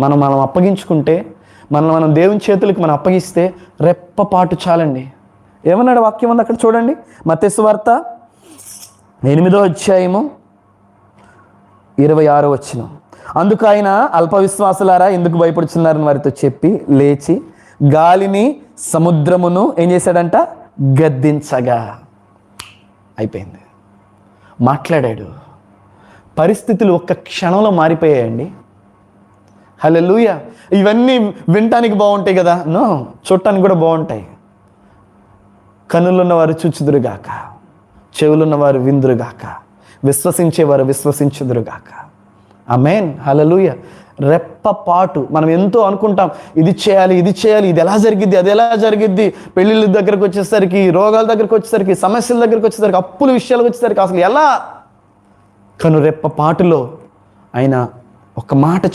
మనం అప్పగించుకుంటే, మనం దేవుని చేతులకి మనం అప్పగిస్తే రెప్పపాటు చాలండి. ఏమన్నాడు వాక్యం ఉంది అక్కడ చూడండి, మత్తయి సువార్త 8వ అధ్యాయము 26వ వచనం. అందుకు ఆయన, అల్ప విశ్వాసులారా ఎందుకు భయపడుచున్నారని వారితో చెప్పి లేచి గాలిని సముద్రమును ఏం చేశాడంట, గద్దించగా. అయిపోయింది. మాట్లాడాడు. పరిస్థితులు ఒక్క క్షణంలో మారిపోయాయండి. హల్లెలూయా. ఇవన్నీ వినటానికి బాగుంటాయి కదా, నో, చూడటానికి కూడా బాగుంటాయి. కన్నులున్నవారు చూచుదురుగాక, చెవులున్నవారు విందురుగాక, విశ్వసించేవారు విశ్వసించుదురుగాక. ఆమేన్. హల్లెలూయా. రెప్పపాటు మనం ఎంతో అనుకుంటాం, ఇది చేయాలి, ఇది ఎలా జరిగిద్ది, అది ఎలా జరిగిద్ది. పెళ్ళిళ్ళ దగ్గరకు వచ్చేసరికి, రోగాల దగ్గరకు వచ్చేసరికి, సమస్యల దగ్గరకు వచ్చేసరికి, అప్పుల విషయాలకు వచ్చేసరికి అసలు ఎలా. కను రెప్పపాటులో ఆయన ఒక మాట